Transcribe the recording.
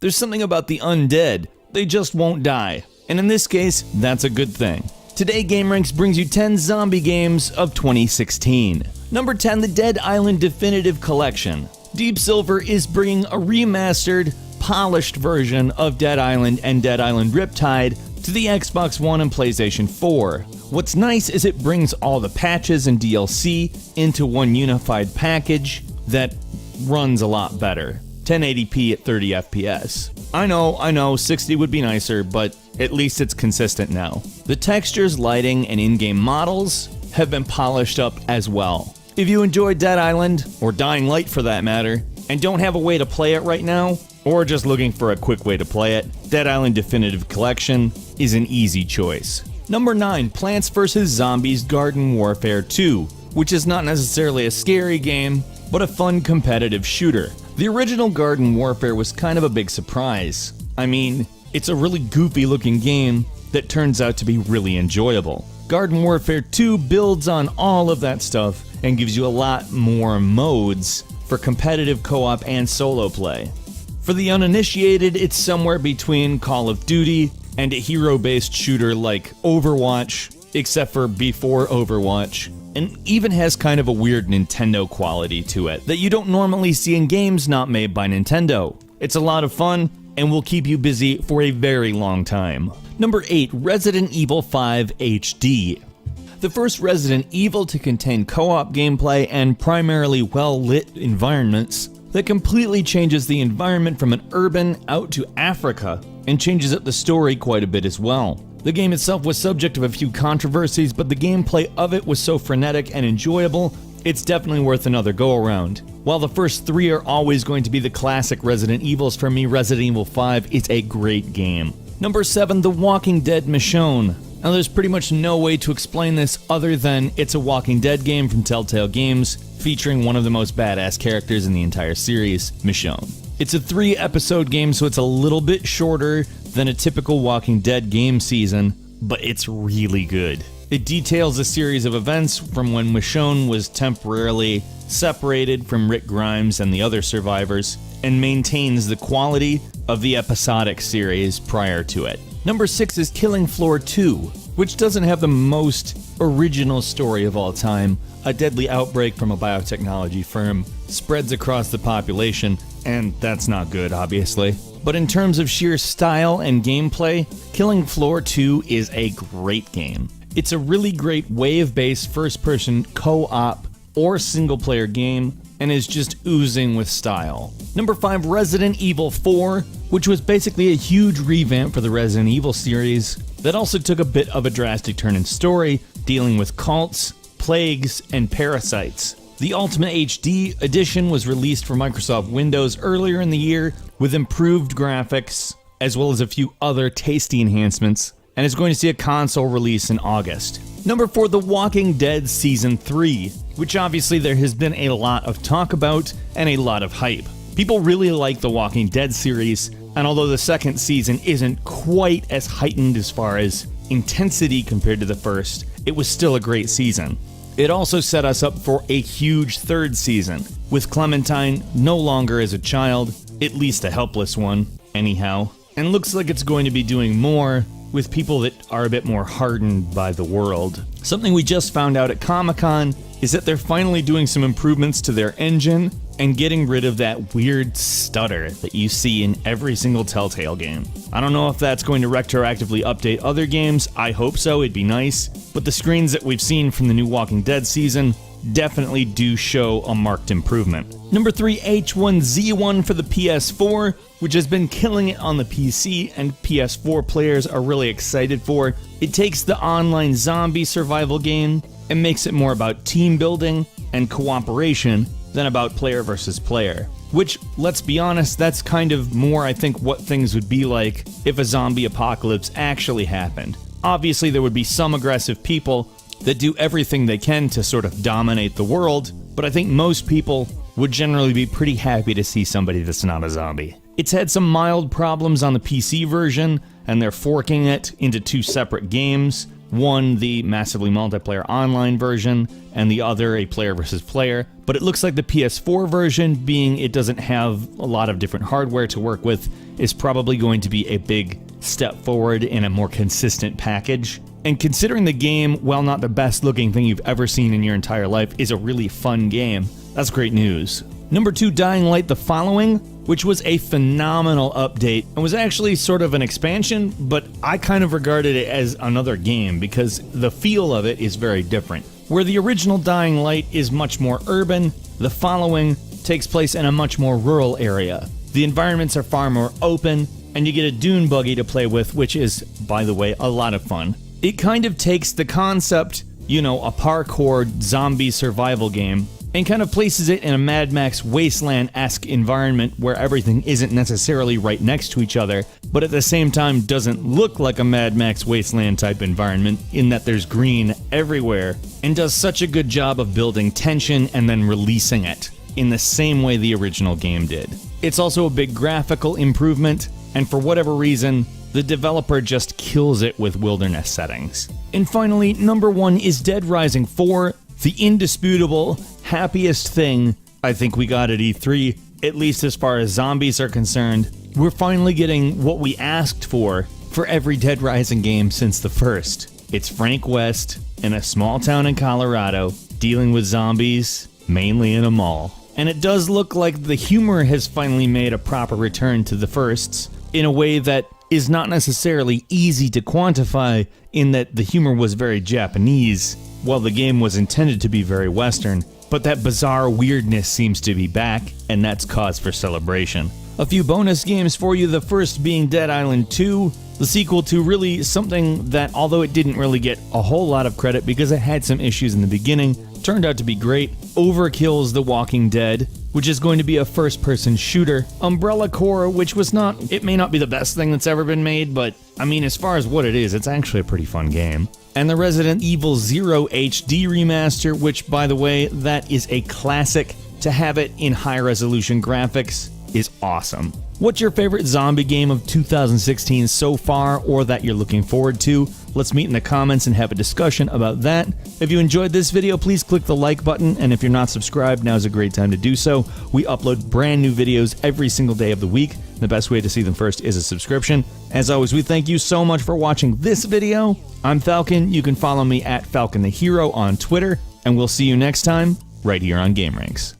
There's something about the undead. They just won't die. And in this case, that's a good thing. Today, GameRanks brings you 10 zombie games of 2016. Number 10, the Dead Island Definitive Collection. Deep Silver is bringing a remastered, polished version of Dead Island and Dead Island Riptide to the Xbox One and PlayStation 4. What's nice is it brings all the patches and DLC into one unified package that runs a lot better. 1080p at 30 FPS. I know, 60 would be nicer, but at least it's consistent now. The textures, lighting, and in-game models have been polished up as well. If you enjoy Dead Island, or Dying Light for that matter, and don't have a way to play it right now, or just looking for a quick way to play it, Dead Island Definitive Collection is an easy choice. Number 9, Plants vs. Zombies Garden Warfare 2, which is not necessarily a scary game, but a fun competitive shooter. The original Garden Warfare was kind of a big surprise. I mean, it's a really goofy looking game that turns out to be really enjoyable. Garden Warfare 2 builds on all of that stuff and gives you a lot more modes for competitive co-op and solo play. For the uninitiated, it's somewhere between Call of Duty and a hero-based shooter like Overwatch, except for before Overwatch, and even has kind of a weird Nintendo quality to it that you don't normally see in games not made by Nintendo. It's a lot of fun and will keep you busy for a very long time. Number 8, Resident Evil 5 HD. The first Resident Evil to contain co-op gameplay and primarily well-lit environments that completely changes the environment from an urban out to Africa and changes up the story quite a bit as well. The game itself was subject to a few controversies, but the gameplay of it was so frenetic and enjoyable, it's definitely worth another go-around. While the first 3 are always going to be the classic Resident Evils, for me, Resident Evil 5 is a great game. Number 7, The Walking Dead Michonne. Now there's pretty much no way to explain this other than it's a Walking Dead game from Telltale Games, featuring one of the most badass characters in the entire series, Michonne. It's a 3-episode game, so it's a little bit shorter than a typical Walking Dead game season, but it's really good. It details a series of events from when Michonne was temporarily separated from Rick Grimes and the other survivors, and maintains the quality of the episodic series prior to it. Number 6 is Killing Floor 2, which doesn't have the most original story of all time. A deadly outbreak from a biotechnology firm spreads across the population, and that's not good, obviously. But in terms of sheer style and gameplay, Killing Floor 2 is a great game. It's a really great wave-based first-person co-op or single-player game, and is just oozing with style. Number 5, Resident Evil 4, which was basically a huge revamp for the Resident Evil series that also took a bit of a drastic turn in story, dealing with cults, plagues, and parasites. The Ultimate HD edition was released for Microsoft Windows earlier in the year with improved graphics, as well as a few other tasty enhancements, and is going to see a console release in August. Number 4, The Walking Dead Season 3, which obviously there has been a lot of talk about and a lot of hype. People really like The Walking Dead series, and although the second season isn't quite as heightened as far as intensity compared to the first, it was still a great season. It also set us up for a huge third season, with Clementine no longer as a child, at least a helpless one, anyhow, and looks like it's going to be doing more with people that are a bit more hardened by the world. Something we just found out at Comic-Con is that they're finally doing some improvements to their engine and getting rid of that weird stutter that you see in every single Telltale game. I don't know if that's going to retroactively update other games. I hope so, it'd be nice. But the screens that we've seen from the new Walking Dead season definitely do show a marked improvement. Number 3, H1Z1 for the PS4, which has been killing it on the PC and PS4 players are really excited for. It takes the online zombie survival game and makes it more about team building and cooperation than about player versus player. Which, let's be honest, that's kind of more, I think, what things would be like if a zombie apocalypse actually happened. Obviously, there would be some aggressive people that do everything they can to sort of dominate the world, but I think most people would generally be pretty happy to see somebody that's not a zombie. It's had some mild problems on the PC version, and they're forking it into 2 separate games, One, the massively multiplayer online version, and the other, a player versus player. But it looks like the PS4 version, being it doesn't have a lot of different hardware to work with, is probably going to be a big step forward in a more consistent package. And considering the game, while not the best looking thing you've ever seen in your entire life, is a really fun game, that's great news. Number 2, Dying Light: The Following, which was a phenomenal update and was actually sort of an expansion, but I kind of regarded it as another game because the feel of it is very different. Where the original Dying Light is much more urban, The Following takes place in a much more rural area. The environments are far more open, and you get a dune buggy to play with, which is, by the way, a lot of fun. It kind of takes the concept, a parkour zombie survival game, and kind of places it in a Mad Max Wasteland-esque environment where everything isn't necessarily right next to each other, but at the same time doesn't look like a Mad Max Wasteland type environment in that there's green everywhere, and does such a good job of building tension and then releasing it in the same way the original game did. It's also a big graphical improvement, and for whatever reason, the developer just kills it with wilderness settings. And finally, number 1 is Dead Rising 4, the indisputable happiest thing I think we got at E3, at least as far as zombies are concerned. We're finally getting what we asked for every Dead Rising game since the first. It's Frank West in a small town in Colorado dealing with zombies, mainly in a mall. And it does look like the humor has finally made a proper return to the firsts in a way that is not necessarily easy to quantify, in that the humor was very Japanese, while the game was intended to be very Western, but that bizarre weirdness seems to be back, and that's cause for celebration. A few bonus games for you, the first being Dead Island 2, the sequel to really something that, although it didn't really get a whole lot of credit because it had some issues in the beginning, turned out to be great. Overkill's The Walking Dead, which is going to be a first-person shooter. Umbrella Corps, which it may not be the best thing that's ever been made, but as far as what it is, it's actually a pretty fun game. And the Resident Evil 0 HD remaster, which, by the way, that is a classic. To have it in high-resolution graphics is awesome. What's your favorite zombie game of 2016 so far, or that you're looking forward to? Let's meet in the comments and have a discussion about that. If you enjoyed this video, please click the like button, and if you're not subscribed, now's a great time to do so. We upload brand new videos every single day of the week. The best way to see them first is a subscription. As always, we thank you so much for watching this video. I'm Falcon. You can follow me at Falcon the Hero on Twitter, and we'll see you next time right here on GameRanks.